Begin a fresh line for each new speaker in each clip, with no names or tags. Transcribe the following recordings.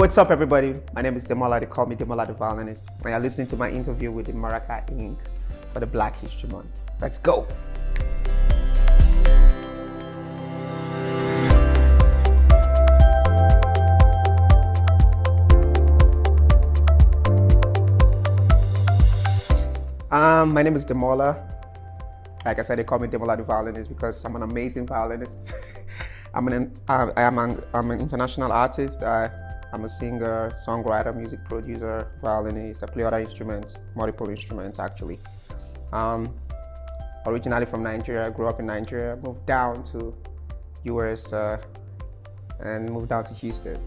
What's up, everybody? My name is Demola. They call me Demola The Violinist. And you're listening to my interview with the MAARHCAC Inc. for the Black History Month. Let's go! My name is Demola. Like I said, they call me Demola The Violinist because I'm an amazing violinist. I'm an international artist. I'm a singer, songwriter, music producer, violinist. I play other instruments, multiple instruments actually. Originally from Nigeria, I grew up in Nigeria, moved down to US and moved down to Houston.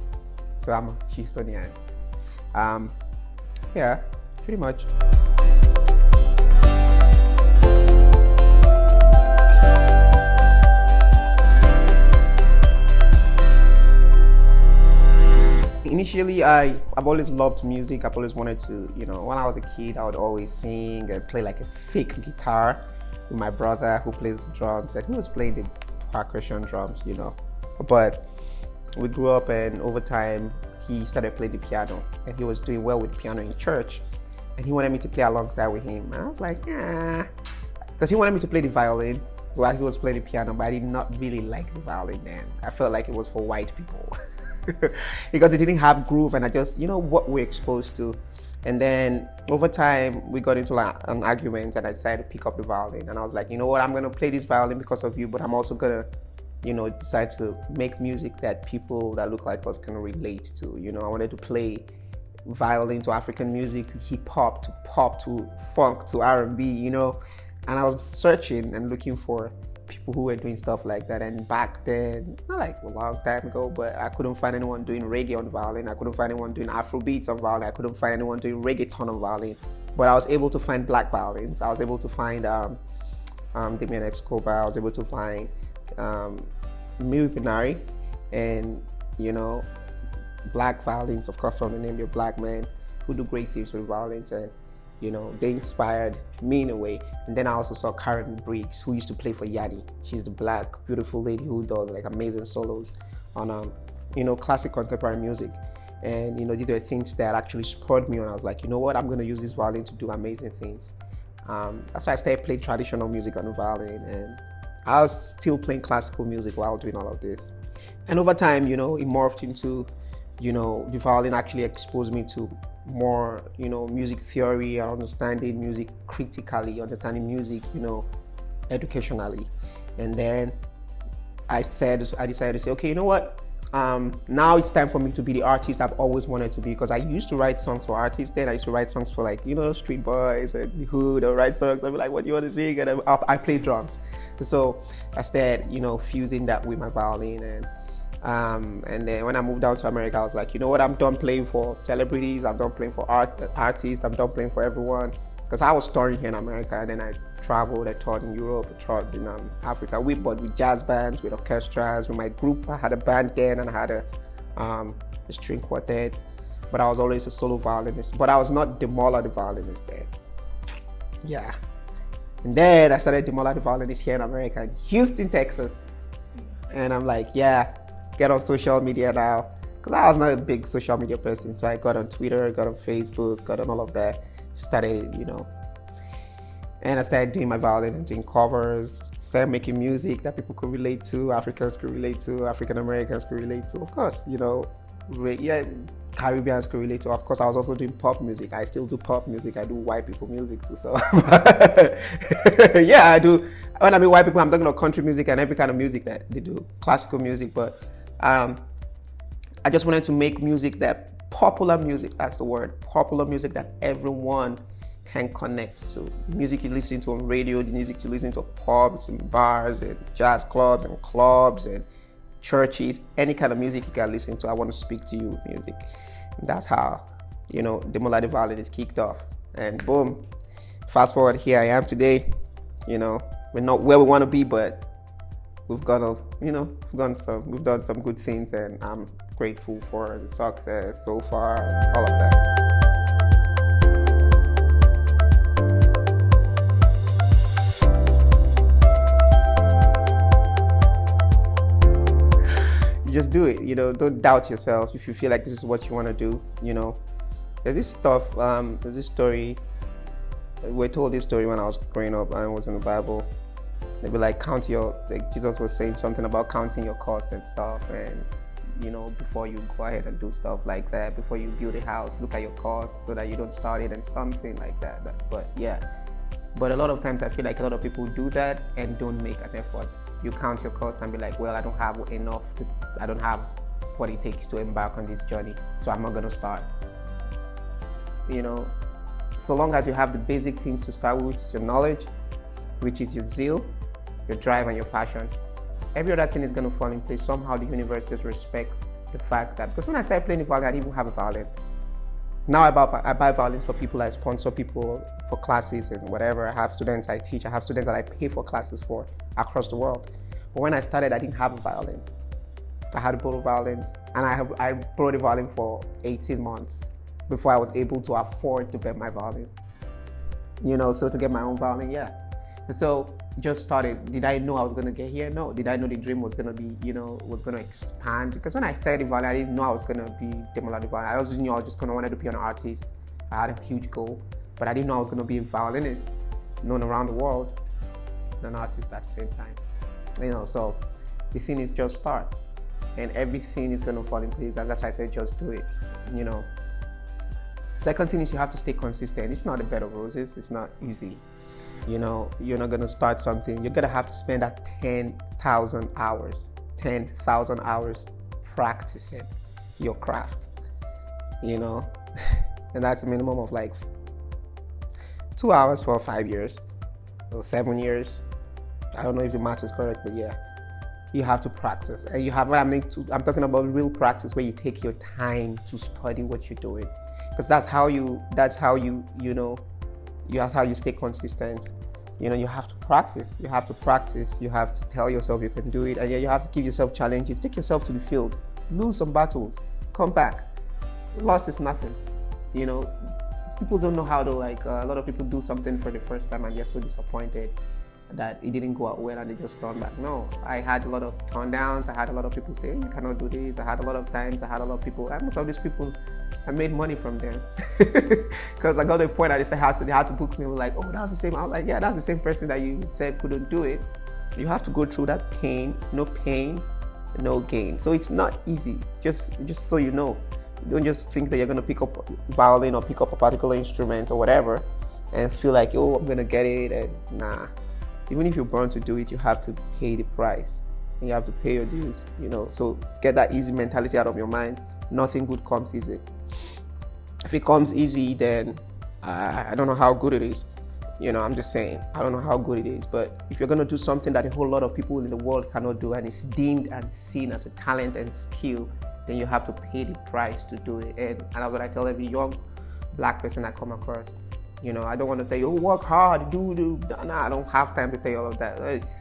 So I'm a Houstonian. Yeah, pretty much. Initially, I've always loved music. I've always wanted to, when I was a kid, I would always sing and play like a fake guitar with my brother who plays the drums, and he was playing the percussion drums, But we grew up, and over time, he started playing the piano, and he was doing well with the piano in church, and he wanted me to play alongside with him. And I was like, because he wanted me to play the violin while he was playing the piano, but I did not really like the violin then. I felt like it was for white people. Because it didn't have groove, and I just, what we're exposed to. And then over time, we got into like an argument, and I decided to pick up the violin. And I was like, you know what, I'm gonna play this violin because of you, but I'm also gonna, decide to make music that people that look like us can relate to. I wanted to play violin to African music, to hip hop, to pop, to funk, to R&B, and I was searching and looking for people who were doing stuff like that. And back then, not like a long time ago, but I couldn't find anyone doing reggae on violin. I couldn't find anyone doing Afrobeats on violin. I couldn't find anyone doing reggaeton on violin. But I was able to find black violins. I was able to find Damien Escobar. I was able to find Miri Pinari, and black violins, of course, from the name, you're black men who do great things with violins, and they inspired me in a way. And then I also saw Karen Briggs, who used to play for Yanni. She's the black, beautiful lady who does like amazing solos on, classic contemporary music. And, these are things that actually spurred me on. I was like, you know what, I'm going to use this violin to do amazing things. That's why I started playing traditional music on the violin. And I was still playing classical music while doing all of this. And over time, it morphed into, the violin actually exposed me to more, music theory and understanding music critically, understanding music, educationally. And then I decided to say, okay, you know what? Now it's time for me to be the artist I've always wanted to be, because I used to write songs for artists. Then I used to write songs for like, street boys and the hood, or write songs. I'd be like, what do you want to sing? And I play drums. And so I started, fusing that with my violin. And then when I moved down to America, I was like, you know what, I'm done playing for celebrities, I'm done playing for artists, I'm done playing for everyone. Because I was touring here in America, and then I traveled, I toured in Europe, I toured in Africa, with jazz bands, with orchestras, with my group. I had a band then, and I had a string quartet, but I was always a solo violinist. But I was not Demola The Violinist then. Yeah. And then I started Demola The Violinist here in America, in Houston, Texas. And I'm like, yeah, get on social media now, because I was not a big social media person. So I got on Twitter, got on Facebook, got on all of that, started, and I started doing my violin and doing covers, started making music that people could relate to, Africans could relate to, African Americans could relate to, of course, Caribbeans could relate to. Of course, I was also doing pop music. I still do pop music. I do white people music too. So yeah, I do. When I mean white people, I'm talking about country music and every kind of music that they do, classical music. But I just wanted to make music popular music, that's the word, popular music that everyone can connect to. Music you listen to on radio, the music you listen to pubs and bars and jazz clubs and churches, any kind of music you can listen to. I want to speak to you with music. And that's how, Demola The Violinist kicked off. And boom, fast forward, here I am today. We're not where we want to be, but we've done some good things, and I'm grateful for the success so far, all of that. just do it. Don't doubt yourself. If you feel like this is what you want to do, there's this stuff. There's this story. We're told this story when I was growing up, and it was in the Bible. They'd be like, Jesus was saying something about counting your cost and stuff, and before you go ahead and do stuff like that, before you build a house, look at your costs so that you don't start it and something like that. But a lot of times I feel like a lot of people do that and don't make an effort. You count your cost and be like, well, I don't have what it takes to embark on this journey, so I'm not going to start. So long as you have the basic things to start with, which is your knowledge, which is your zeal, your drive, and your passion, every other thing is going to fall in place. Somehow the universe just respects the fact that, because when I started playing the violin, I didn't even have a violin. Now I buy violins for people, I sponsor people for classes and whatever. I have students I teach, I have students that I pay for classes for across the world. But when I started, I didn't have a violin. I had to borrow violins, and I borrowed a violin for 18 months before I was able to afford to get my violin. So to get my own violin, yeah. So just started. Did I know I was going to get here? No. Did I know the dream was going to be, was going to expand? Because when I started the violin, I didn't know I was going to be Demola The Violinist. I also knew I was just going to want to be an artist. I had a huge goal, but I didn't know I was going to be a violinist, known around the world, and an artist at the same time. So the thing is just start, and everything is going to fall in place. That's why I said just do it. Second thing is you have to stay consistent. It's not a bed of roses. It's not easy. You're not going to start something. You're going to have to spend that 10,000 hours practicing your craft, and that's a minimum of like 2 hours for 5 years or 7 years. I don't know if the math is correct, but yeah, you have to practice. And you have, I'm talking about real practice where you take your time to study what you're doing, because that's how you stay consistent. You have to practice. You have to tell yourself you can do it, and you have to give yourself challenges. Take yourself to the field, lose some battles, come back. Loss is nothing. People don't know how to, a lot of people do something for the first time and they're so disappointed that it didn't go out well and they just turn back. No, I had a lot of turn downs. I had a lot of people say, you cannot do this. I had a lot of times, I had a lot of people, and most of these people, I made money from them. Because I got to a point that they had to book me. Like, oh, that's the same. I was like, yeah, that's the same person that you said couldn't do it. You have to go through that pain, no gain. So it's not easy, just so you know. Don't just think that you're going to pick up a violin or pick up a particular instrument or whatever and feel like, oh, I'm going to get it. And nah. Even if you're born to do it, you have to pay the price and you have to pay your dues, So get that easy mentality out of your mind. Nothing good comes easy. If it comes easy, then I don't know how good it is. I'm just saying, I don't know how good it is. But if you're going to do something that a whole lot of people in the world cannot do and is deemed and seen as a talent and skill, then you have to pay the price to do it. And that's what I tell every young black person I come across. I don't want to tell you, work hard, do. Nah, I don't have time to tell you all of that.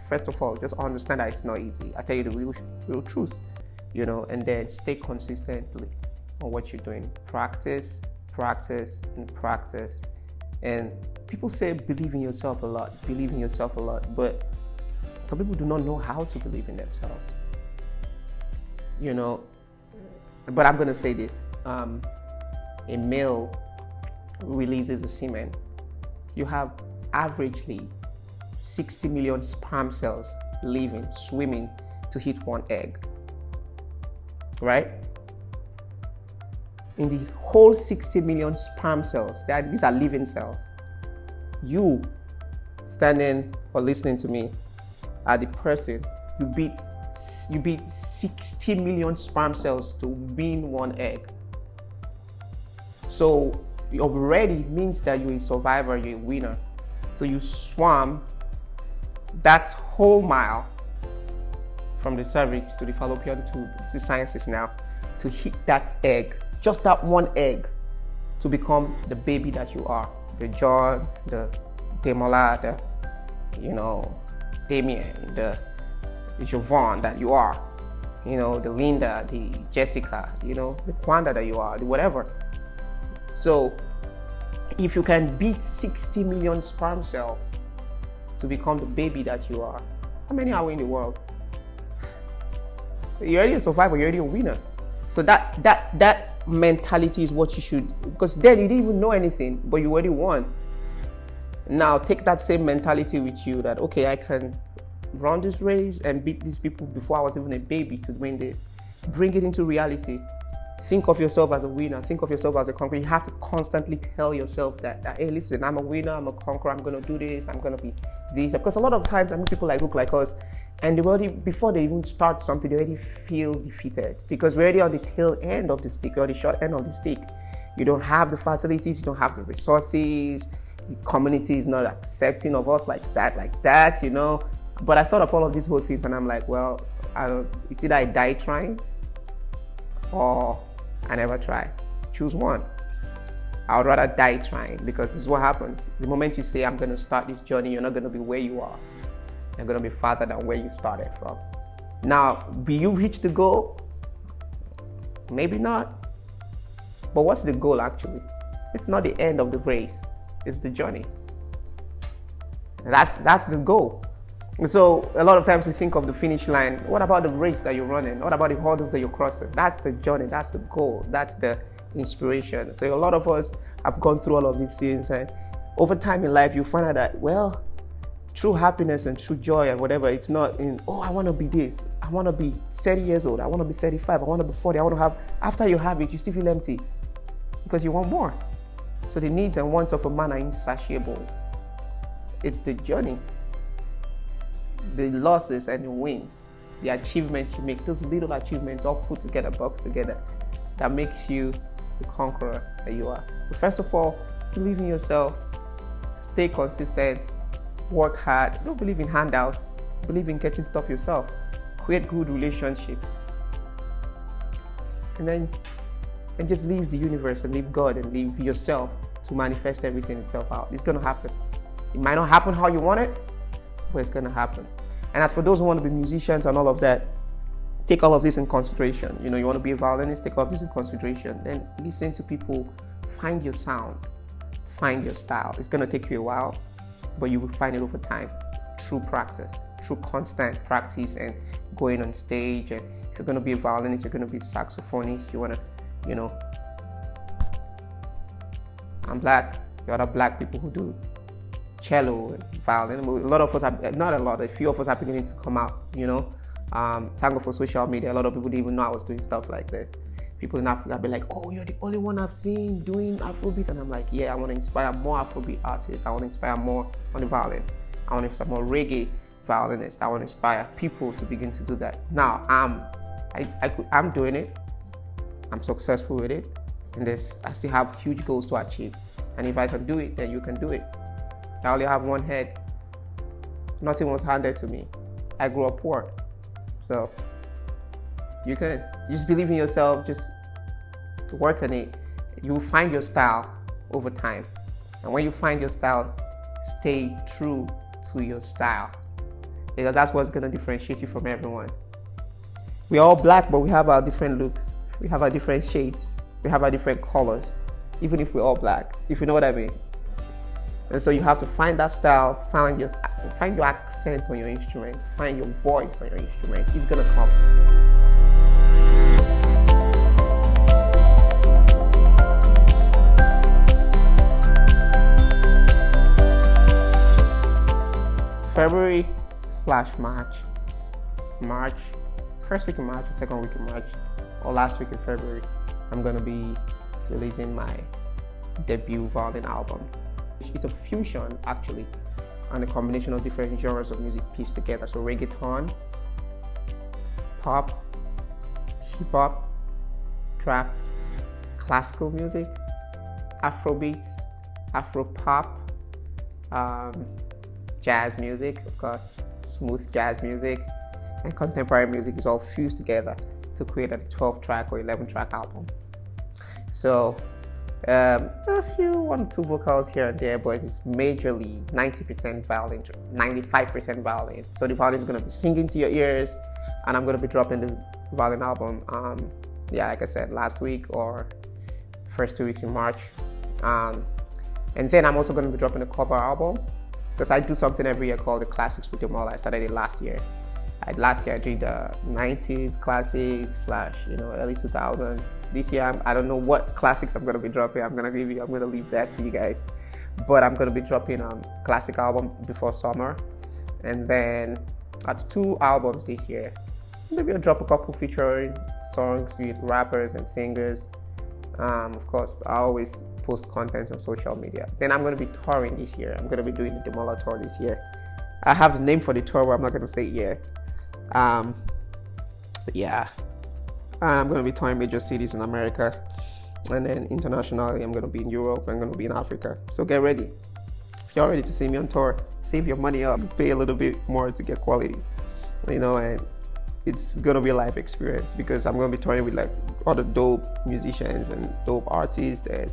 First of all, just understand that it's not easy. I tell you the real truth, and then stay consistently on what you're doing. Practice, and practice. And people say believe in yourself a lot, but some people do not know how to believe in themselves. But I'm going to say this. A male releases a semen. You have averagely 60 million sperm cells swimming to hit one egg. Right? In the whole 60 million sperm cells, these are living cells. You, standing or listening to me, are the person you beat 60 million sperm cells to win one egg. So already means that you're a survivor, you're a winner. So you swam that whole mile from the cervix to the fallopian tube, this is sciences now, to hit that egg, just that one egg, to become the baby that you are. The John, the Demola, the Damien, the Jovan that you are, the Linda, the Jessica, the Kwanda that you are, the whatever. So if you can beat 60 million sperm cells to become the baby that you are, how many are we in the world? You're already a survivor, you're already a winner. So that mentality is what you should, because then you didn't even know anything, but you already won. Now take that same mentality with you that, okay, I can run this race and beat these people before I was even a baby to win this. Bring it into reality. Think of yourself as a winner. Think of yourself as a conqueror. You have to constantly tell yourself that hey, listen, I'm a winner, I'm a conqueror, I'm going to do this, I'm going to be this. Because a lot of times I meet people like look like us, and they already, before they even start something, they already feel defeated because we're already on the tail end of the stick, or the short end of the stick. You don't have the facilities, you don't have the resources, the community is not accepting of us like that, you know. But I thought of all of these whole things and I'm like, well, it's either I die trying or I never try. Choose one. I would rather die trying, because this is what happens. The moment you say, I'm going to start this journey, you're not going to be where you are. You're going to be farther than where you started from. Now, will you reach the goal? Maybe not. But what's the goal actually? It's not the end of the race. It's the journey. That's the goal. So a lot of times we think of the finish line. What about the race that you're running? What about the hurdles that you're crossing? That's the journey, that's the goal, that's the inspiration. So a lot of us have gone through all of these things, and over time in life you find out that, well, true happiness and true joy and whatever, it's not in, oh, I want to be this, I want to be 30 years old, I want to be 35, I want to be 40, I want to have, after you have it, you still feel empty because you want more. So the needs and wants of a man are insatiable. It's the journey, the losses and the wins, the achievements you make, those little achievements all put together, boxed together, that makes you the conqueror that you are. So first of all, believe in yourself, stay consistent, work hard, don't believe in handouts, believe in getting stuff yourself, create good relationships, and just leave the universe and leave God and leave yourself to manifest everything itself out. It's gonna happen. It might not happen how you want it, but it's gonna happen. And as for those who want to be musicians and all of that, take all of this in consideration. You know, you want to be a violinist, take all of this in consideration. Then listen to people, find your sound, find your style. It's gonna take you a while, but you will find it over time through practice, through constant practice and going on stage. And if you're gonna be a violinist, you're gonna be a saxophonist, you wanna, you know, I'm black, there are other black people who do cello and violin. A lot of us have, not a lot, a few of us are beginning to come out, you know. Thank God for social media. A lot of people didn't even know I was doing stuff like this. People in Africa be like, oh, you're the only one I've seen doing Afrobeat. And I'm like, yeah, I want to inspire more Afrobeat artists. I want to inspire more on the violin. I want to inspire more reggae violinists. I want to inspire people to begin to do that. Now, I'm doing it. I'm successful with it. And I still have huge goals to achieve. And if I can do it, then you can do it. I only have one head. Nothing was handed to me. I grew up poor. So you can just believe in yourself, just work on it. You will find your style over time. And when you find your style, stay true to your style, because that's what's going to differentiate you from everyone. We're all black, but we have our different looks. We have our different shades. We have our different colors, even if we're all black, if you know what I mean. And so you have to find that style, find your accent on your instrument, find your voice on your instrument. It's gonna come. March, first week in March, or second week in March, or last week in February, I'm gonna be releasing my debut violin album. It's a fusion, actually, and a combination of different genres of music pieced together. So reggaeton, pop, hip-hop, trap, classical music, Afrobeats, Afro-pop, jazz music, of course, smooth jazz music, and contemporary music is all fused together to create a 12-track or 11-track album. So a few, 1 or 2 vocals here and there, but it's majorly 90% violin, 95% violin. So the violin is going to be singing to your ears, and I'm going to be dropping the violin album, like I said, last week or first 2 weeks in March. And then I'm also going to be dropping a cover album, because I do something every year called the Classics with Demola. I started it last year. Last year I did the 90s classics / early 2000s. This year I don't know what classics I'm gonna be dropping. I'm gonna leave that to you guys. But I'm gonna be dropping a classic album before summer, and then that's 2 albums this year. Maybe I'll drop a couple featuring songs with rappers and singers. Of course, I always post content on social media. Then I'm gonna be touring this year. I'm gonna be doing the Demola tour this year. I have the name for the tour, but I'm not gonna say it yet. Yeah, I'm gonna be touring major cities in America, and then internationally I'm gonna be in Europe. I'm gonna be in Africa. So get ready. If you're ready to see me on tour, save your money up, pay a little bit more to get quality, and it's gonna be a life experience, because I'm gonna be touring with like other dope musicians and dope artists, and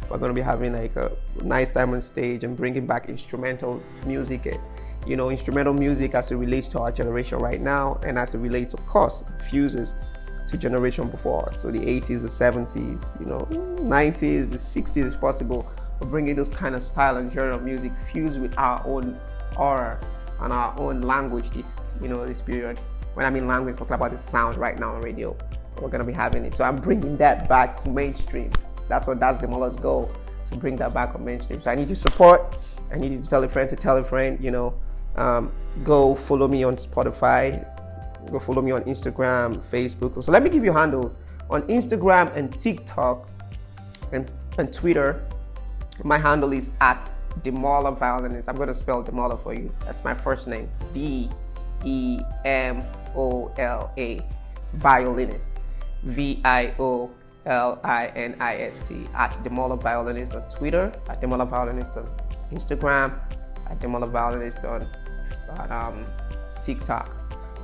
we're gonna be having like a nice time on stage and bringing back instrumental music. And, instrumental music as it relates to our generation right now, and as it relates, of course, fuses to generation before us. So the 80s, the 70s, 90s, the 60s is possible. We're bringing those kind of style and genre of music fused with our own aura and our own language this period. When I mean language, I'm talking about the sound right now on radio. We're gonna be having it. So I'm bringing that back to mainstream. That's Demola's goal, to bring that back on mainstream. So I need your support. I need you to tell a friend to tell a friend, go follow me on Spotify, go follow me on Instagram, Facebook. So let me give you handles. On Instagram and TikTok and Twitter, my handle is at Demola Violinist. I'm gonna spell Demola for you. That's my first name, DEMOLA, Violinist, VIOLINIST, at Demola Violinist on Twitter, at Demola Violinist on Instagram, at Demola Violinist on TikTok.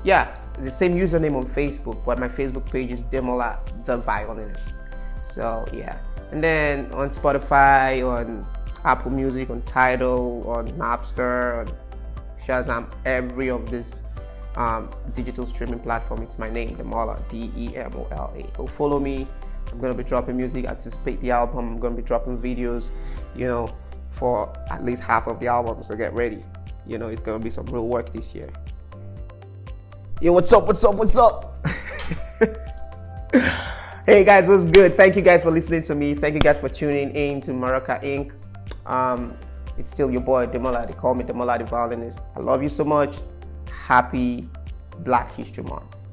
Yeah, the same username on Facebook, but my Facebook page is Demola The Violinist. So yeah, and then on Spotify, on Apple Music, on Tidal, on Napster, on Shazam, every of this digital streaming platform, it's my name, Demola, DEMOLA. Go follow me. I'm gonna be dropping music, anticipate the album. I'm gonna be dropping videos, for at least half of the album, so get ready. It's gonna be some real work this year. Yo, what's up? Hey guys, what's good? Thank you guys for listening to me. Thank you guys for tuning in to MAARHCAC Inc. It's still your boy Demola. They call me Demola The Violinist. I love you so much. Happy Black History Month.